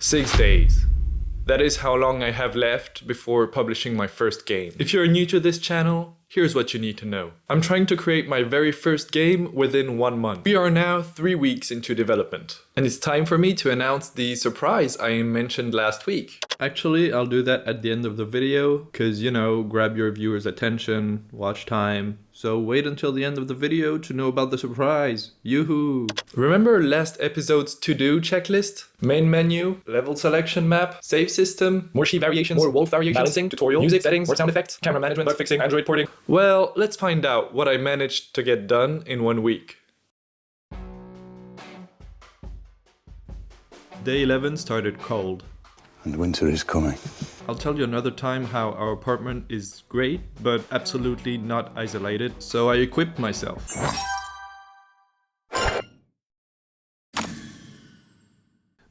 6 days. That is how long I have left before publishing my first game. If you're new to this channel, here's what you need to know. I'm trying to create my very first game within 1 month. We are now 3 weeks into development. And it's time for me to announce the surprise I mentioned last week. Actually, I'll do that at the end of the video, cause you know, grab your viewers' attention, watch time. So wait until the end of the video to know about the surprise. Yoo-hoo! Remember last episode's to-do checklist? Main menu, level selection map, save system, more sheep variations, more wolf variations, balancing, tutorial, music settings, more sound effects, camera management, bug fixing, Android porting. Well, let's find out what I managed to get done in 1 week. Day 11 started cold. And winter is coming. I'll tell you another time how our apartment is great, but absolutely not isolated, so I equipped myself.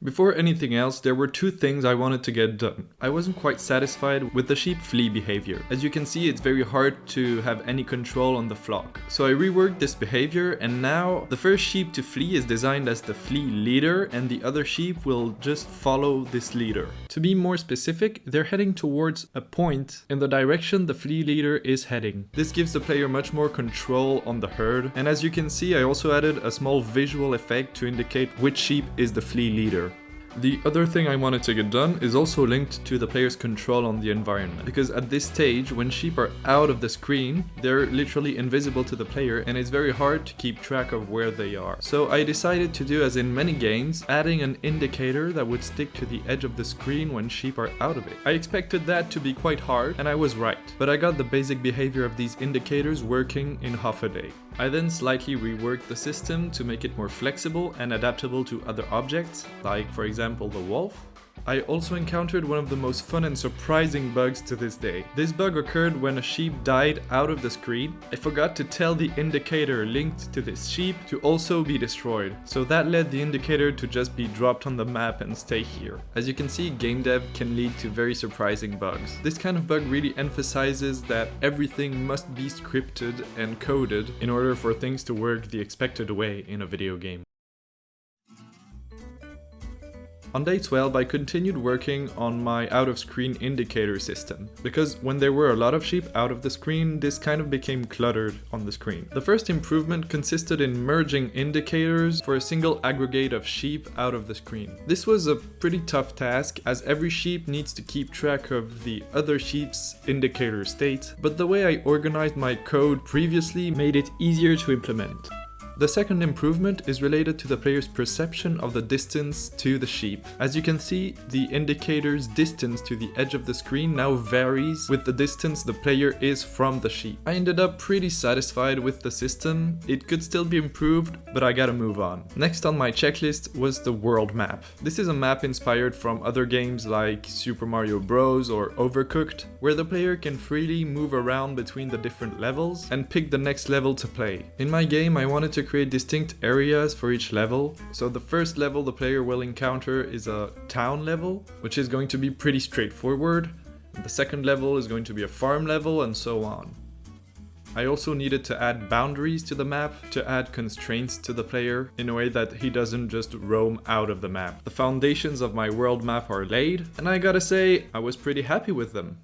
Before anything else, there were 2 things I wanted to get done. I wasn't quite satisfied with the sheep flea behavior. As you can see, it's very hard to have any control on the flock. So I reworked this behavior, and now the first sheep to flee is designed as the flea leader, and the other sheep will just follow this leader. To be more specific, they're heading towards a point in the direction the flea leader is heading. This gives the player much more control on the herd, and as you can see, I also added a small visual effect to indicate which sheep is the flea leader. The other thing I wanted to get done is also linked to the player's control on the environment, because at this stage, when sheep are out of the screen, they're literally invisible to the player and it's very hard to keep track of where they are. So I decided to do as in many games, adding an indicator that would stick to the edge of the screen when sheep are out of it. I expected that to be quite hard, and I was right, but I got the basic behavior of these indicators working in half a day. I then slightly reworked the system to make it more flexible and adaptable to other objects, like for example the wolf. I also encountered one of the most fun and surprising bugs to this day. This bug occurred when a sheep died out of the screen. I forgot to tell the indicator linked to this sheep to also be destroyed, so that led the indicator to just be dropped on the map and stay here. As you can see, game dev can lead to very surprising bugs. This kind of bug really emphasizes that everything must be scripted and coded in order for things to work the expected way in a video game. On day 12, I continued working on my out-of-screen indicator system, because when there were a lot of sheep out of the screen, this kind of became cluttered on the screen. The first improvement consisted in merging indicators for a single aggregate of sheep out of the screen. This was a pretty tough task, as every sheep needs to keep track of the other sheep's indicator state, but the way I organized my code previously made it easier to implement. The second improvement is related to the player's perception of the distance to the sheep. As you can see, the indicator's distance to the edge of the screen now varies with the distance the player is from the sheep. I ended up pretty satisfied with the system. It could still be improved, but I gotta move on. Next on my checklist was the world map. This is a map inspired from other games like Super Mario Bros. Or Overcooked, where the player can freely move around between the different levels and pick the next level to play. In my game, I wanted to create distinct areas for each level. So the first level the player will encounter is a town level, which is going to be pretty straightforward. The second level is going to be a farm level, and so on. I also needed to add boundaries to the map to add constraints to the player in a way that he doesn't just roam out of the map. The foundations of my world map are laid, and I gotta say, I was pretty happy with them.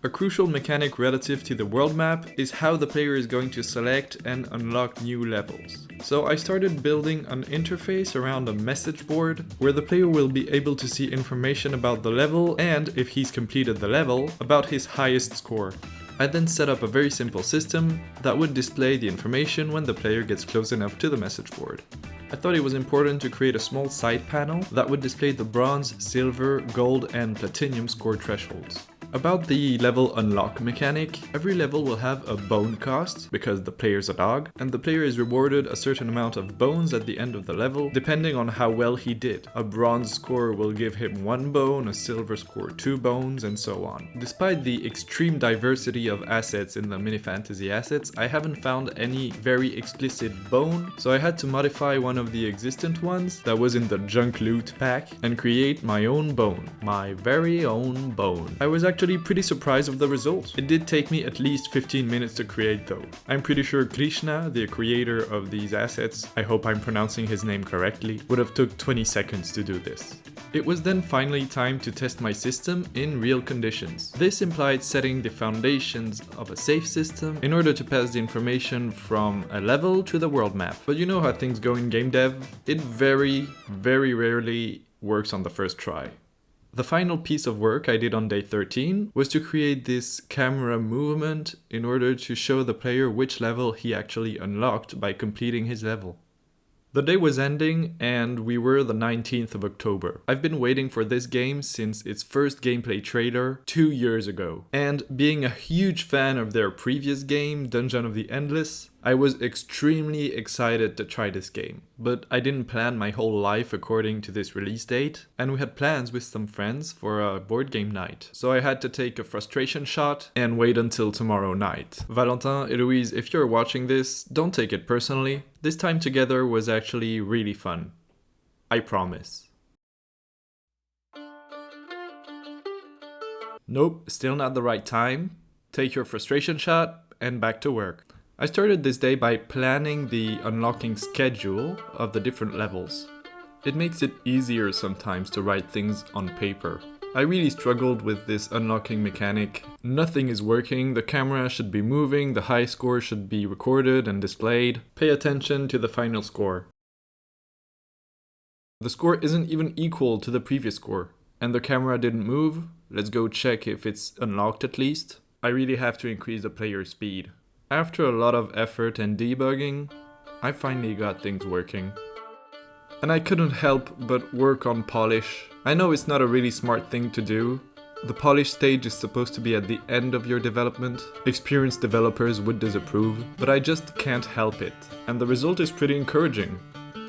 A crucial mechanic relative to the world map is how the player is going to select and unlock new levels. So I started building an interface around a message board where the player will be able to see information about the level and, if he's completed the level, about his highest score. I then set up a very simple system that would display the information when the player gets close enough to the message board. I thought it was important to create a small side panel that would display the bronze, silver, gold, and platinum score thresholds. About the level unlock mechanic, every level will have a bone cost, because the player's a dog, and the player is rewarded a certain amount of bones at the end of the level, depending on how well he did. A bronze score will give him 1 bone, a silver score 2 bones, and so on. Despite the extreme diversity of assets in the mini fantasy assets, I haven't found any very explicit bone, so I had to modify one of the existent ones that was in the junk loot pack and create my own bone. My very own bone. I was actually actually pretty surprised of the result. It did take me at least 15 minutes to create though. I'm pretty sure Krishna, the creator of these assets, I hope I'm pronouncing his name correctly, would have took 20 seconds to do this. It was then finally time to test my system in real conditions. This implied setting the foundations of a safe system in order to pass the information from a level to the world map. But you know how things go in game dev? It very rarely works on the first try. The final piece of work I did on day 13 was to create this camera movement in order to show the player which level he actually unlocked by completing his level. The day was ending and we were the 19th of October. I've been waiting for this game since its first gameplay trailer 2 years ago. And being a huge fan of their previous game, Dungeon of the Endless, I was extremely excited to try this game. But I didn't plan my whole life according to this release date, and we had plans with some friends for a board game night. So I had to take a frustration shot and wait until tomorrow night. Valentin, Eloise, if you're watching this, don't take it personally. This time together was actually really fun. I promise. Nope, still not the right time. Take your frustration shot and back to work. I started this day by planning the unlocking schedule of the different levels. It makes it easier sometimes to write things on paper. I really struggled with this unlocking mechanic. Nothing is working, the camera should be moving, the high score should be recorded and displayed. Pay attention to the final score. The score isn't even equal to the previous score, and the camera didn't move. Let's go check if it's unlocked at least. I really have to increase the player speed. After a lot of effort and debugging, I finally got things working. And I couldn't help but work on polish. I know it's not a really smart thing to do. The polish stage is supposed to be at the end of your development. Experienced developers would disapprove, but I just can't help it. And the result is pretty encouraging.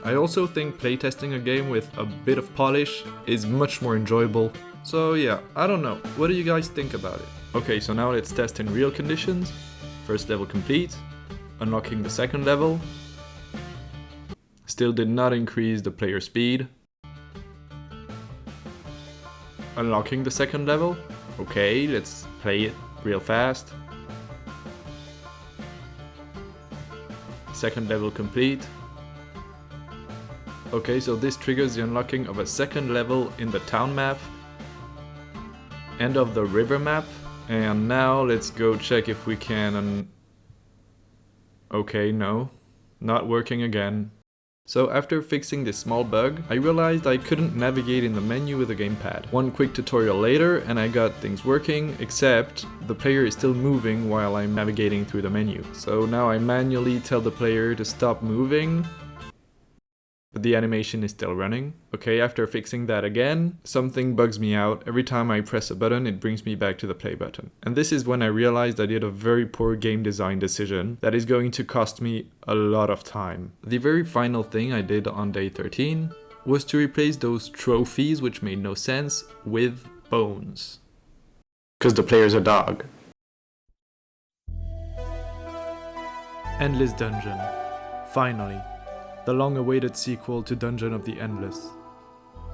I also think playtesting a game with a bit of polish is much more enjoyable. So yeah, I don't know. What do you guys think about it? Okay, so now let's test in real conditions. First level complete, unlocking the second level. Still did not increase the player speed. Unlocking the second level. Okay, let's play it real fast. Second level complete. Okay, so this triggers the unlocking of a second level in the town map and of the river map. And now let's go check if we can okay, no, not working again. So after fixing this small bug, I realized I couldn't navigate in the menu with a gamepad. One quick tutorial later and I got things working, except the player is still moving while I'm navigating through the menu. So now I manually tell the player to stop moving, but the animation is still running. Okay, after fixing that again, something bugs me out. Every time I press a button, it brings me back to the play button. And this is when I realized I did a very poor game design decision that is going to cost me a lot of time. The very final thing I did on day 13 was to replace those trophies, which made no sense, with bones. Because the player's a dog. Endless Dungeon. Finally. The long-awaited sequel to Dungeon of the Endless.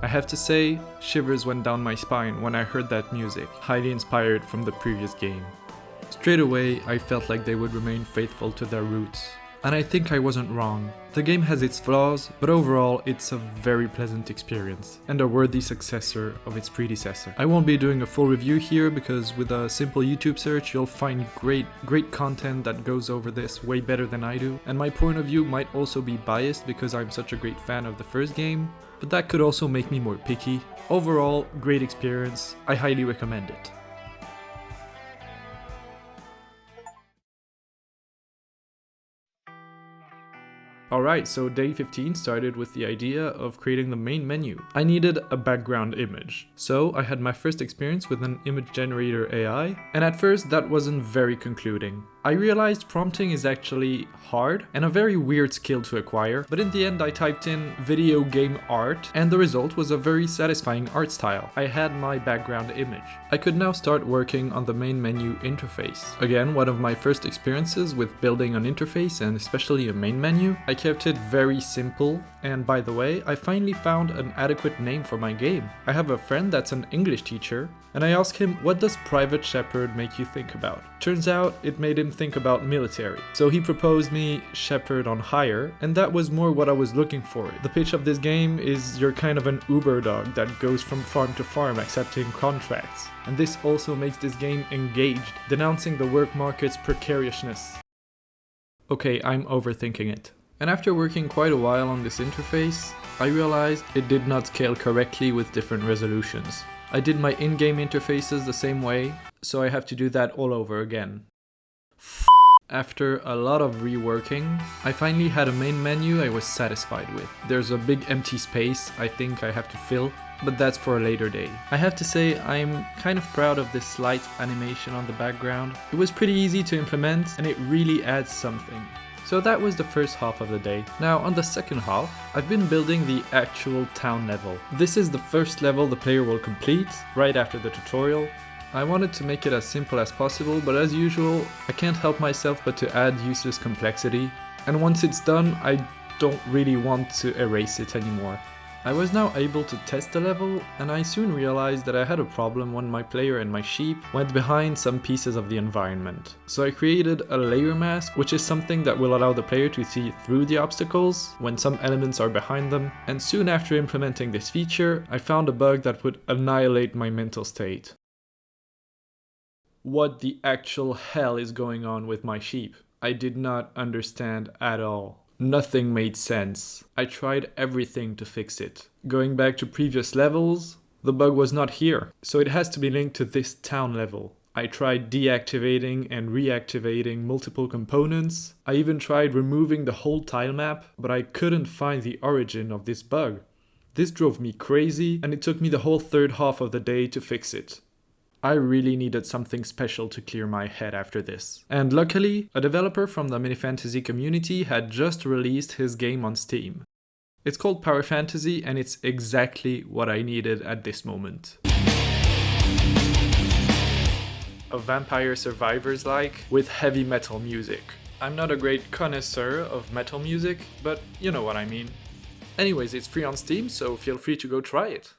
I have to say, shivers went down my spine when I heard that music, highly inspired from the previous game. Straight away, I felt like they would remain faithful to their roots. And I think I wasn't wrong. The game has its flaws, but overall it's a very pleasant experience, and a worthy successor of its predecessor. I won't be doing a full review here because with a simple YouTube search you'll find great content that goes over this way better than I do, and my point of view might also be biased because I'm such a great fan of the first game, but that could also make me more picky. Overall, great experience, I highly recommend it. Alright, so day 15 started with the idea of creating the main menu. I needed a background image. So I had my first experience with an image generator AI, and at first that wasn't very concluding. I realized prompting is actually hard and a very weird skill to acquire, but in the end I typed in video game art and the result was a very satisfying art style. I had my background image. I could now start working on the main menu interface. Again, one of my first experiences with building an interface and especially a main menu. I kept it very simple, and by the way, I finally found an adequate name for my game. I have a friend that's an English teacher, and I asked him, what does Private Shepherd make you think about? Turns out it made him think about military. So he proposed me Shepherd on Hire, and that was more what I was looking for. The pitch of this game is you're kind of an Uber dog that goes from farm to farm accepting contracts. And this also makes this game engaged, denouncing the work market's precariousness. Okay, I'm overthinking it. And after working quite a while on this interface, I realized it did not scale correctly with different resolutions. I did my in-game interfaces the same way, so I have to do that all over again. After a lot of reworking, I finally had a main menu I was satisfied with. There's a big empty space I think I have to fill, but that's for a later day. I have to say I'm kind of proud of this slight animation on the background. It was pretty easy to implement and it really adds something. So that was the first half of the day. Now on the second half, I've been building the actual town level. This is the first level the player will complete, right after the tutorial. I wanted to make it as simple as possible, but as usual, I can't help myself but to add useless complexity. And once it's done, I don't really want to erase it anymore. I was now able to test the level, and I soon realized that I had a problem when my player and my sheep went behind some pieces of the environment. So I created a layer mask, which is something that will allow the player to see through the obstacles when some elements are behind them, and soon after implementing this feature, I found a bug that would annihilate my mental state. What the actual hell is going on with my sheep? I did not understand at all. Nothing made sense. I tried everything to fix it. Going back to previous levels, the bug was not here, so it has to be linked to this town level. I tried deactivating and reactivating multiple components. I even tried removing the whole tile map, but I couldn't find the origin of this bug. This drove me crazy, and it took me the whole third half of the day to fix it. I really needed something special to clear my head after this. And luckily, a developer from the mini fantasy community had just released his game on Steam. It's called Power Fantasy and it's exactly what I needed at this moment. A Vampire Survivors-like with heavy metal music. I'm not a great connoisseur of metal music, but you know what I mean. Anyways, it's free on Steam, so feel free to go try it.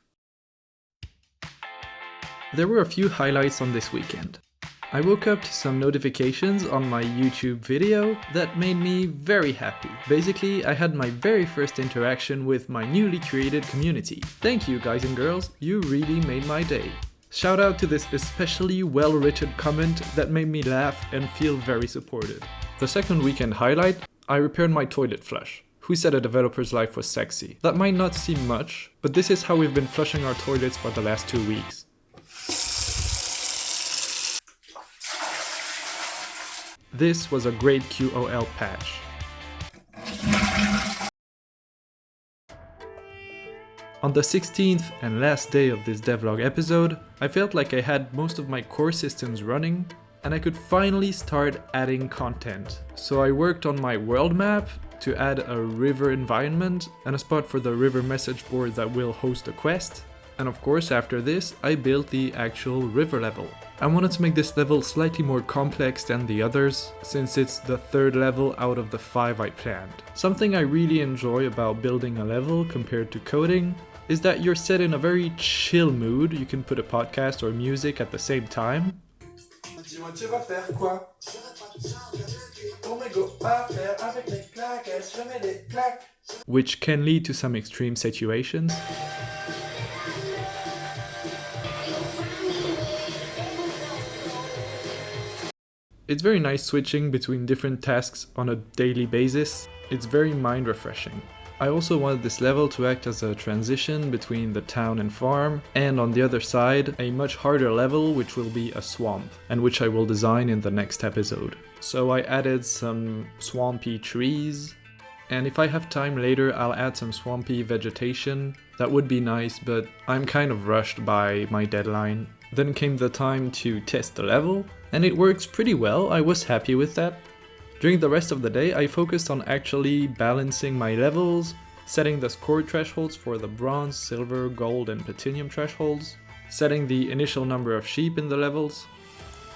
There were a few highlights on this weekend. I woke up to some notifications on my YouTube video that made me very happy. Basically, I had my very first interaction with my newly created community. Thank you guys and girls, you really made my day. Shout out to this especially well-written comment that made me laugh and feel very supported. The second weekend highlight, I repaired my toilet flush. Who said a developer's life was sexy? That might not seem much, but this is how we've been flushing our toilets for the last 2 weeks. This was a great QOL patch. On the 16th and last day of this devlog episode, I felt like I had most of my core systems running and I could finally start adding content. So I worked on my world map to add a river environment and a spot for the river message board that will host a quest. And of course, after this, I built the actual river level. I wanted to make this level slightly more complex than the others, since it's the third level out of the 5 I planned. Something I really enjoy about building a level compared to coding is that you're set in a very chill mood. You can put a podcast or music at the same time. Dis-moi, tu vas faire quoi? Which can lead to some extreme situations. It's very nice switching between different tasks on a daily basis. It's very mind refreshing. I also wanted this level to act as a transition between the town and farm, and on the other side, a much harder level which will be a swamp, and which I will design in the next episode. So I added some swampy trees, and if I have time later I'll add some swampy vegetation. That would be nice, but I'm kind of rushed by my deadline. Then came the time to test the level, and it works pretty well. I was happy with that. During the rest of the day, I focused on actually balancing my levels, setting the score thresholds for the bronze, silver, gold, and platinum thresholds, setting the initial number of sheep in the levels,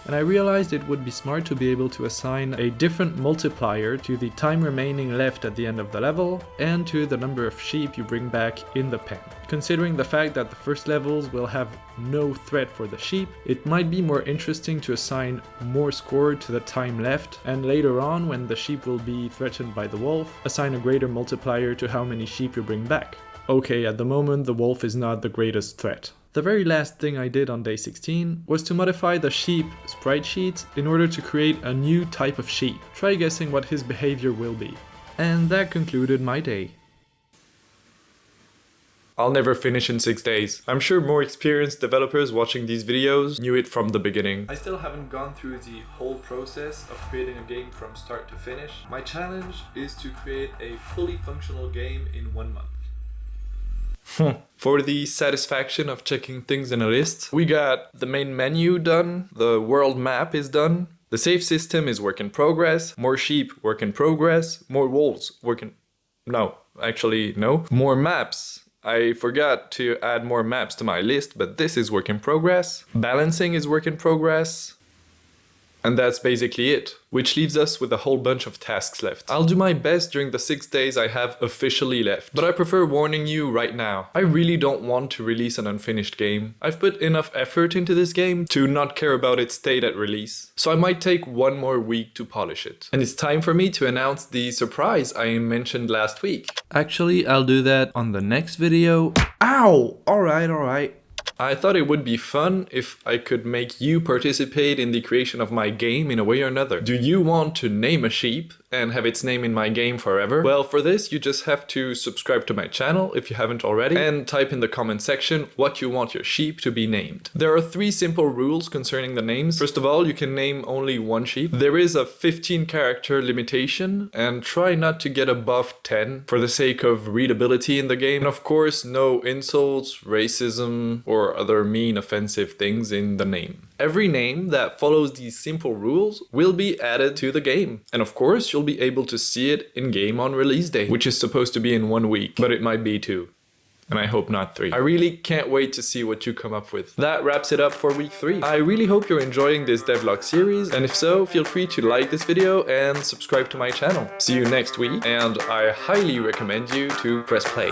and I realized it would be smart to be able to assign a different multiplier to the time remaining left at the end of the level and to the number of sheep you bring back in the pen. Considering the fact that the first levels will have no threat for the sheep, it might be more interesting to assign more score to the time left, and later on, when the sheep will be threatened by the wolf, assign a greater multiplier to how many sheep you bring back. Okay, at the moment the wolf is not the greatest threat. The very last thing I did on day 16 was to modify the sheep sprite sheet in order to create a new type of sheep. Try guessing what his behavior will be. And that concluded my day. I'll never finish in 6 days. I'm sure more experienced developers watching these videos knew it from the beginning. I still haven't gone through the whole process of creating a game from start to finish. My challenge is to create a fully functional game in 1 month. For the satisfaction of checking things in a list, we got the main menu done, the world map is done, the save system is work in progress, more sheep work in progress, more wolves more maps. I forgot to add more maps to my list, but this is work in progress. Balancing is work in progress. And that's basically it, which leaves us with a whole bunch of tasks left. I'll do my best during the 6 days I have officially left, but I prefer warning you right now. I really don't want to release an unfinished game. I've put enough effort into this game to not care about its state at release, so I might take 1 more week to polish it. And it's time for me to announce the surprise I mentioned last week. Actually, I'll do that on the next video. Ow! Alright. I thought it would be fun if I could make you participate in the creation of my game in a way or another. Do you want to name a sheep and have its name in my game forever? Well, for this you just have to subscribe to my channel if you haven't already and type in the comment section what you want your sheep to be named. There are 3 simple rules concerning the names. First of all, you can name only 1 sheep. There is a 15 character limitation and try not to get above 10 for the sake of readability in the game. And of course, no insults, racism, or other mean offensive things in the name. Every name that follows these simple rules will be added to the game. And of course, you'll be able to see it in game on release day, which is supposed to be in 1 week, but it might be 2. And I hope not 3. I really can't wait to see what you come up with. That wraps it up for week 3. I really hope you're enjoying this devlog series, and if so, feel free to like this video and subscribe to my channel. See you next week, and I highly recommend you to press play.